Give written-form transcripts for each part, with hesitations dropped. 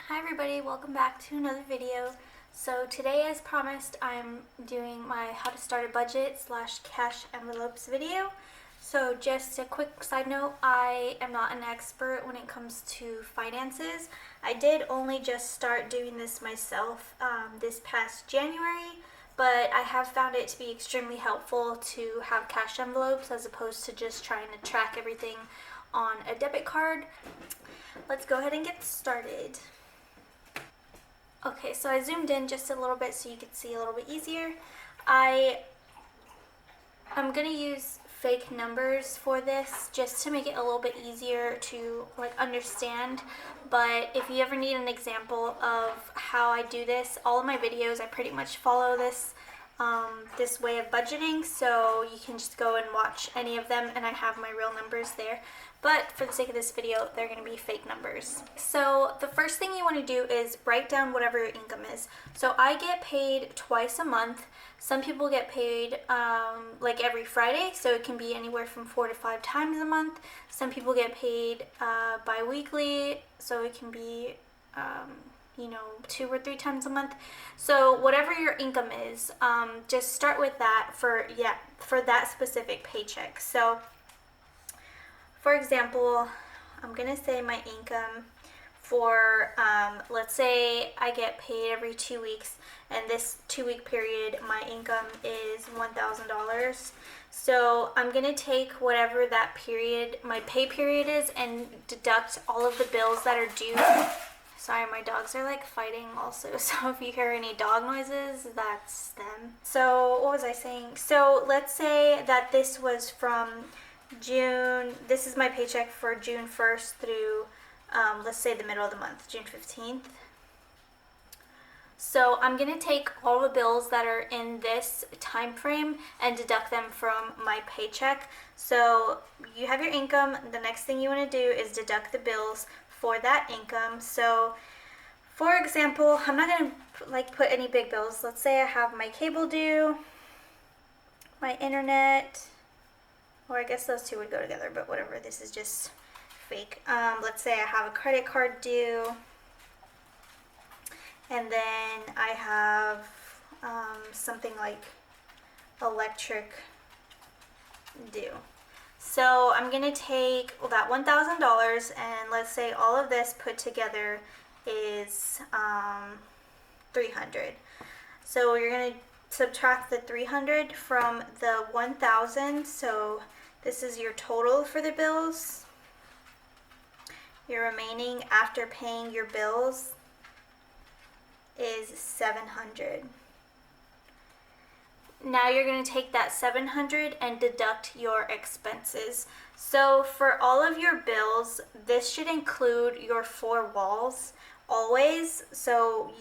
Hi everybody, welcome back to another video. So today, as promised, I'm doing my how to start a budget / cash envelopes video. So just a quick side note, I am not an expert when it comes to finances. I did only just start doing this myself this past January, but I have found it to be extremely helpful to have cash envelopes as opposed to just trying to track everything on a debit card. Let's go ahead and get started. Okay, so I zoomed in just a little bit so you can see a little bit easier. I'm going to use fake numbers for this just to make it a little bit easier to understand. But if you ever need an example of how I do this, all of my videos I pretty much follow this this way of budgeting, so you can just go and watch any of them and I have my real numbers there. But for the sake of this video, they're going to be fake numbers. So the first thing you want to do is write down whatever your income is. So I get paid twice a month. Some people get paid like every Friday, so it can be anywhere from 4 to 5 times a month. Some people get paid bi-weekly, so it can be 2 or 3 times a month. So whatever your income is, just start with that for that specific paycheck. So for example, I'm gonna say my income for let's say I get paid every 2 weeks, and this 2-week period my income is $1,000. So I'm gonna take whatever that period, my pay period is, and deduct all of the bills that are due. Sorry, my dogs are fighting also, so if you hear any dog noises, that's them. So what was I saying? So let's say that this was from June, this is my paycheck for June 1st through, let's say the middle of the month, June 15th. So I'm going to take all the bills that are in this time frame and deduct them from my paycheck. So you have your income. The next thing you want to do is deduct the bills for that income. So for example, I'm not going to put any big bills. Let's say I have my cable due, my internet, or I guess those two would go together, but whatever, this is just fake. Let's say I have a credit card due, and then I have something like electric due. So I'm going to take that $1,000, and let's say all of this put together is $300. So you're going to subtract the $300 from the $1,000. So this is your total for the bills. Your remaining after paying your bills is $700. Now you're going to take that $700 and deduct your expenses. So for all of your bills, this should include your 4 walls always. So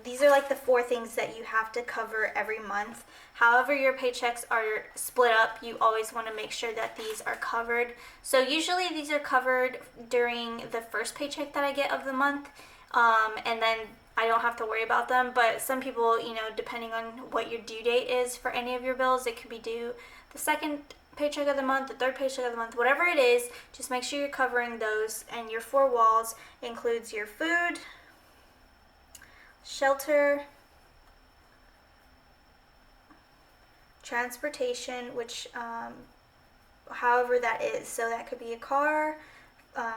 these are the 4 things that you have to cover every month. However your paychecks are split up, you always want to make sure that these are covered. So usually these are covered during the first paycheck that I get of the month, and then I don't have to worry about them. But some people, depending on what your due date is for any of your bills, it could be due the second paycheck of the month, the third paycheck of the month, whatever it is, just make sure you're covering those. And your 4 walls includes your food, shelter, transportation, which however that is. So that could be a car,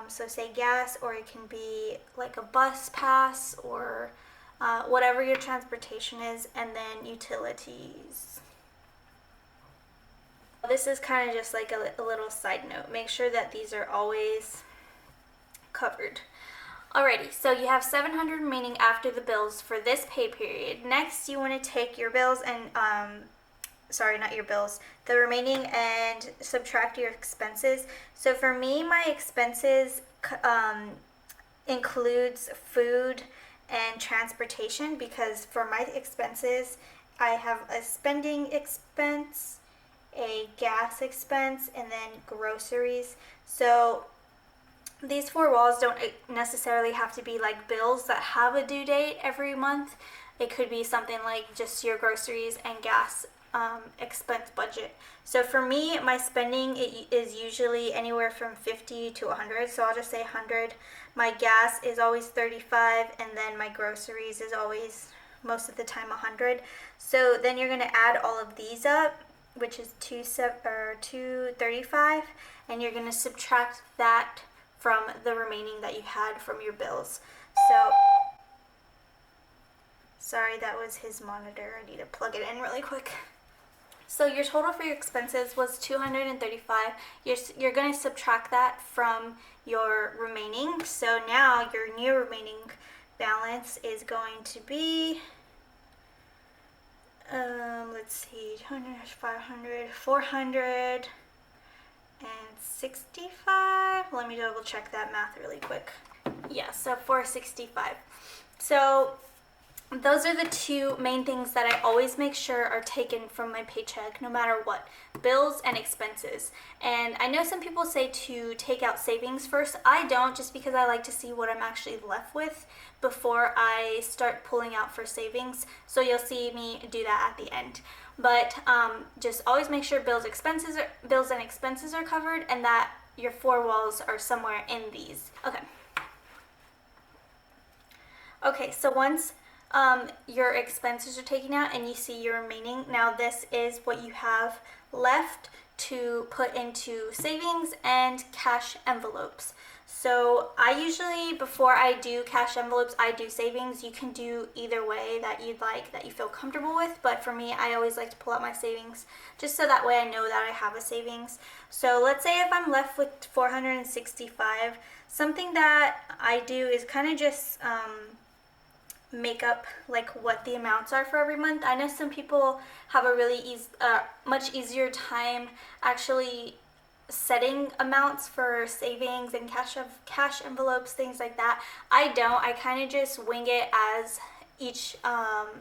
so say gas, or it can be a bus pass, or whatever your transportation is, and then utilities. This is kind of just a little side note. Make sure that these are always covered. Alrighty, so you have $700 remaining after the bills for this pay period. Next, you want to take your bills and, sorry, not your bills, the remaining, and subtract your expenses. So for me, my expenses includes food and transportation, because for my expenses, I have a spending expense, a gas expense, and then groceries. So these 4 walls don't necessarily have to be bills that have a due date every month. It could be something like just your groceries and gas expense budget. So for me, my spending is usually anywhere from 50 to 100, so I'll just say 100. My gas is always 35, and then my groceries is always most of the time 100. So then you're going to add all of these up, which is 235, and you're going to subtract that from the remaining that you had from your bills. So sorry, that was his monitor. I need to plug it in really quick. So your total for your expenses was $235. You're going to subtract that from your remaining. So now your new remaining balance is going to be, let's see, 200, 500, 465. Let me double check that math really quick. Yeah, so 465. So those are the two main things that I always make sure are taken from my paycheck, no matter what: bills and expenses. And I know some people say to take out savings first. I don't, just because I like to see what I'm actually left with before I start pulling out for savings. So you'll see me do that at the end. But just always make sure bills and expenses are covered, and that your four walls are somewhere in these. Okay, so once your expenses are taken out and you see your remaining, now this is what you have left to put into savings and cash envelopes. So I usually, before I do cash envelopes, I do savings. You can do either way that you'd like, that you feel comfortable with, but for me, I always like to pull out my savings just so that way I know that I have a savings. So let's say if I'm left with 465, something that I do is kind of just make up like what the amounts are for every month. I know some people have a really much easier time actually setting amounts for savings and cash envelopes, things like that. I don't. I kind of just wing it as each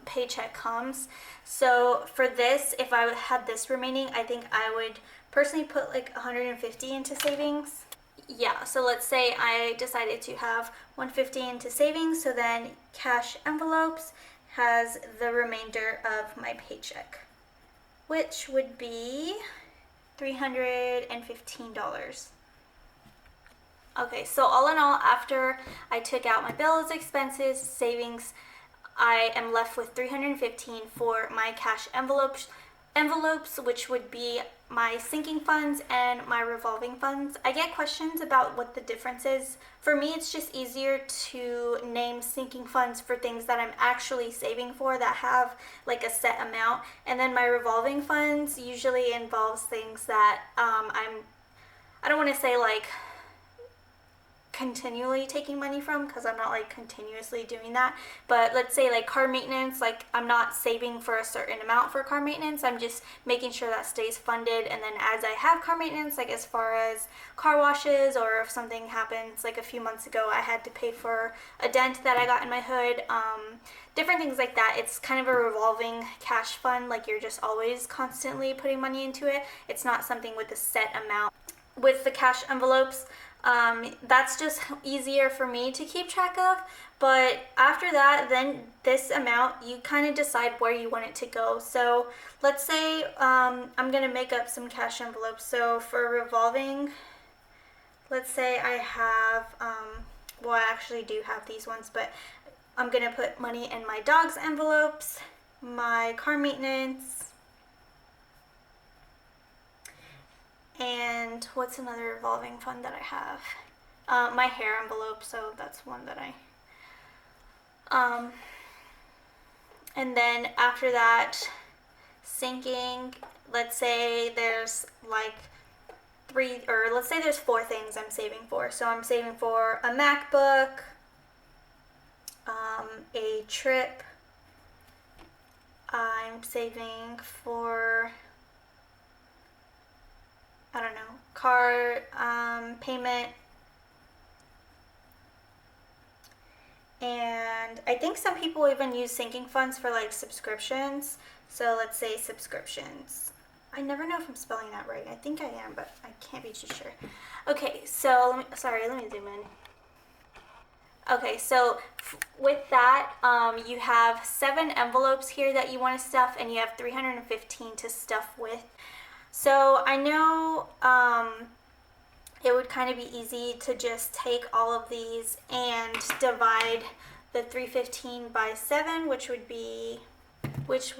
paycheck comes. So for this, if I had this remaining, I think I would personally put like 150 into savings. Yeah, so let's say I decided to have 150 into savings, so then cash envelopes has the remainder of my paycheck, which would be $315. Okay, so all in all, after I took out my bills, expenses, savings, I am left with $315 for my cash envelopes, which would be my sinking funds and my revolving funds. I get questions about what the difference is. For me, it's just easier to name sinking funds for things that I'm actually saving for that have like a set amount, and then my revolving funds usually involves things that I don't want to say like continually taking money from, because I'm not like continuously doing that, but let's say like car maintenance, like I'm not saving for a certain amount for car maintenance. I'm just making sure that stays funded, and then as I have car maintenance, like as far as car washes, or if something happens, like a few months ago I had to pay for a dent that I got in my hood, different things like that. It's kind of a revolving cash fund, like you're just always constantly putting money into it. It's not something with a set amount. With the cash envelopes, that's just easier for me to keep track of. But after that, then this amount, you kind of decide where you want it to go. So let's say I'm going to make up some cash envelopes. So for revolving, let's say I have, well, I actually do have these ones, but I'm going to put money in my dog's envelopes, my car maintenance, and what's another revolving fund that I have? My hair envelope, so that's one that and then after that, sinking, let's say there's like let's say there's 4 things I'm saving for. So I'm saving for a MacBook, a trip, I'm saving for, I don't know, car payment, and I think some people even use sinking funds for like subscriptions. So let's say subscriptions. I never know if I'm spelling that right. I think I am, but I can't be too sure. Okay, so let me zoom in. Okay, so with that, you have 7 envelopes here that you want to stuff, and you have 315 to stuff with. So I know it would kind of be easy to just take all of these and divide the 315 by 7, which would be, let's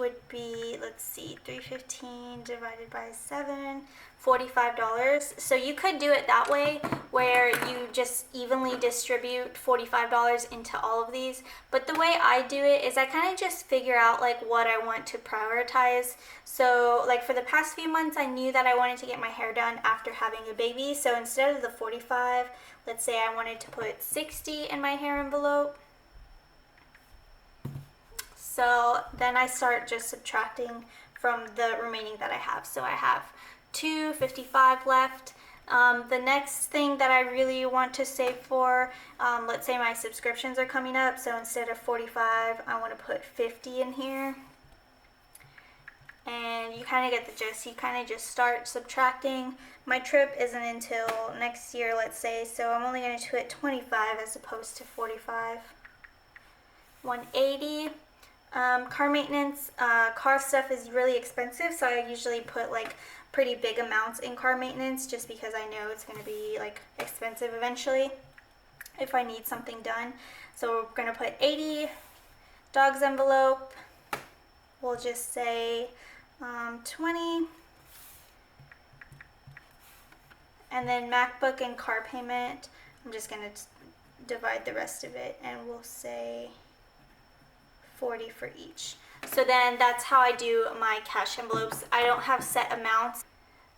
see, 315 divided by 7, $45. So you could do it that way, where you just evenly distribute $45 into all of these. But the way I do it is I kind of just figure out like what I want to prioritize. So like for the past few months, I knew that I wanted to get my hair done after having a baby. So instead of the 45, let's say I wanted to put 60 in my hair envelope. So then I start just subtracting from the remaining that I have. So I have 255 left. The next thing that I really want to save for, let's say my subscriptions are coming up. So instead of 45, I want to put 50 in here. And you kind of get the gist. You kind of just start subtracting. My trip isn't until next year, let's say. So I'm only going to put 25 as opposed to 45. 180. Car maintenance, car stuff is really expensive, so I usually put like pretty big amounts in car maintenance just because I know it's going to be like expensive eventually if I need something done. So we're going to put 80. Dog's envelope, we'll just say 20. And then MacBook and car payment, I'm just going to divide the rest of it and we'll say 40 for each. So then that's how I do my cash envelopes. I don't have set amounts.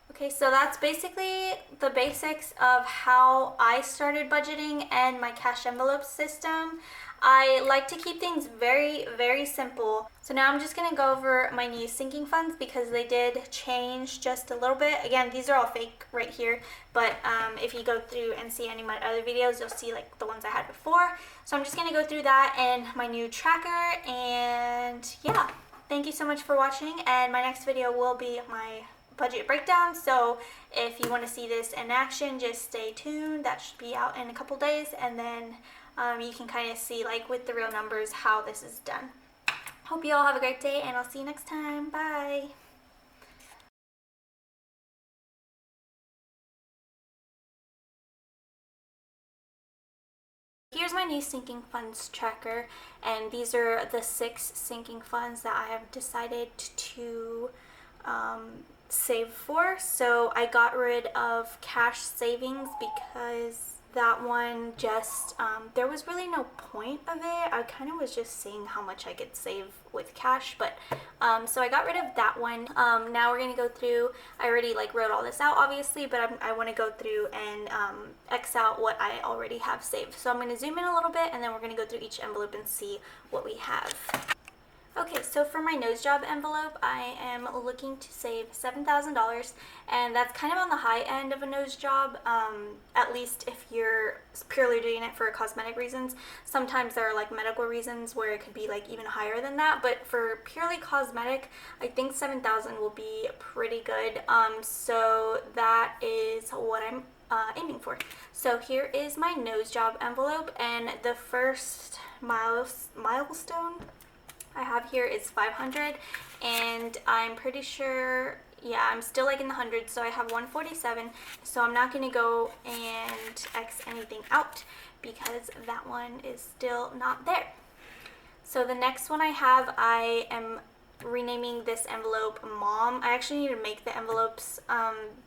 Okay, so that's basically the basics of how I started budgeting and my cash envelope system. I like to keep things very, very simple. So now I'm just going to go over my new sinking funds because they did change just a little bit. Again, these are all fake right here, but if you go through and see any of my other videos, you'll see like the ones I had before. So I'm just going to go through that and my new tracker, and yeah, thank you so much for watching, and my next video will be my budget breakdown. So if you want to see this in action, just stay tuned. That should be out in a couple days, and then you can kind of see like with the real numbers how this is done. Hope you all have a great day, and I'll see you next time. Bye. Here's my new sinking funds tracker, and these are the 6 sinking funds that I have decided to save for. So I got rid of cash savings because that one just there was really no point of it. I kind of was just seeing how much I could save with cash, but so I got rid of that one. Now we're gonna go through, I already like wrote all this out obviously, but I want to go through and X out what I already have saved. So I'm going to zoom in a little bit, and then we're going to go through each envelope and see what we have. Okay, so for my nose job envelope, I am looking to save $7,000, and that's kind of on the high end of a nose job, at least if you're purely doing it for cosmetic reasons. Sometimes there are like medical reasons where it could be like even higher than that, but for purely cosmetic, I think $7,000 will be pretty good. So that is what I'm aiming for. So here is my nose job envelope, and the first milestone I have here is 500, and I'm pretty sure, yeah, I'm still like in the hundreds, so I have 147, so I'm not going to go and X anything out because that one is still not there. So the next one I have, I am renaming this envelope Mom. I actually need to make the envelopes,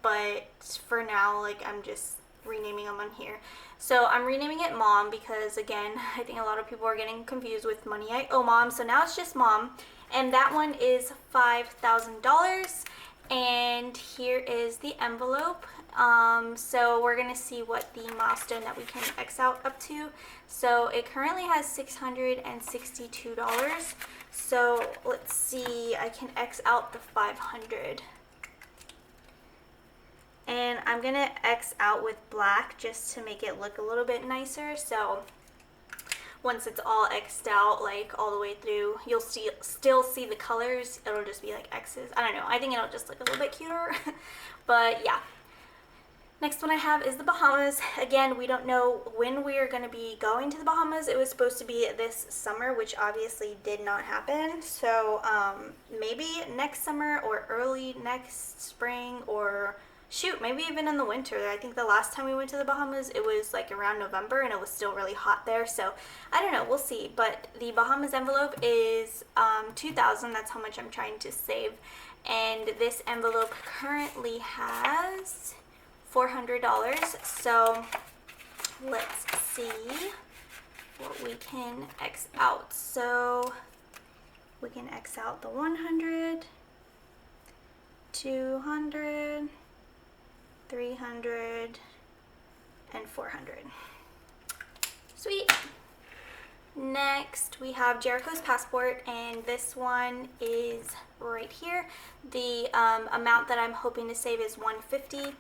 but for now, like, I'm just renaming them on here. So I'm renaming it Mom because, again, I think a lot of people are getting confused with Money I Owe Mom. So now it's just Mom, and that one is $5,000. And here is the envelope. So we're gonna see what the milestone that we can X out up to. So it currently has $662. So let's see, I can X out the 500. And I'm gonna X out with black just to make it look a little bit nicer. So once it's all X'd out, like all the way through, you'll still see the colors. It'll just be like X's. I don't know. I think it'll just look a little bit cuter. But yeah. Next one I have is the Bahamas. Again, we don't know when we are going to be going to the Bahamas. It was supposed to be this summer, which obviously did not happen. So maybe next summer or early next spring, or shoot, maybe even in the winter. I think the last time we went to the Bahamas, it was like around November and it was still really hot there. So I don't know, we'll see. But the Bahamas envelope is $2,000. That's how much I'm trying to save. And this envelope currently has $400. So let's see what we can X out. So we can X out the 100, 200, 300, and 400. Sweet. Next, we have Jericho's passport, and this one is right here. The amount that I'm hoping to save is $150.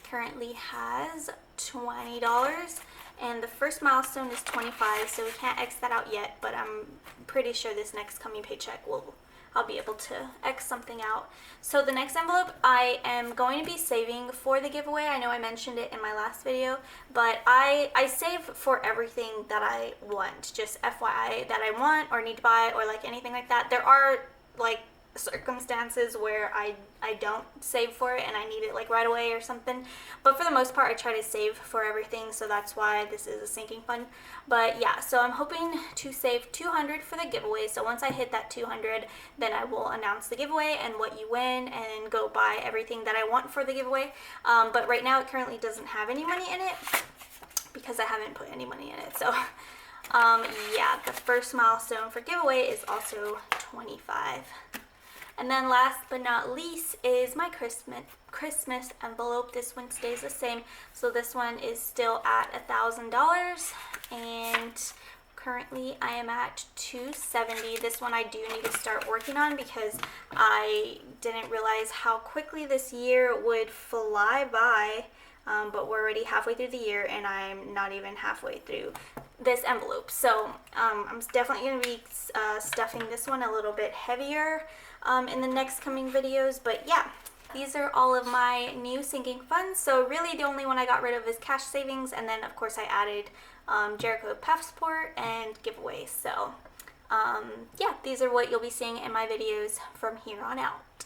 Currently has $20, and the first milestone is $25, so we can't X that out yet, but I'm pretty sure this next coming paycheck I'll be able to X something out. So the next envelope I am going to be saving for the giveaway. I know I mentioned it in my last video, but I save for everything that I want, just FYI, that I want or need to buy or like anything like that. There are like circumstances where I don't save for it and I need it like right away or something, but for the most part I try to save for everything, so that's why this is a sinking fund. But yeah, so I'm hoping to save $200 for the giveaway. So once I hit that $200, then I will announce the giveaway and what you win and go buy everything that I want for the giveaway. But right now it currently doesn't have any money in it because I haven't put any money in it. So yeah, the first milestone for giveaway is also $25. And then last but not least is my Christmas envelope. This one stays the same. So this one is still at $1,000, and currently I am at $270. This one I do need to start working on because I didn't realize how quickly this year would fly by. But we're already halfway through the year and I'm not even halfway through this envelope. So I'm definitely going to be stuffing this one a little bit heavier in the next coming videos. But yeah, these are all of my new sinking funds. So really the only one I got rid of is cash savings, and then of course I added Jericho passport and giveaway. So yeah, these are what you'll be seeing in my videos from here on out.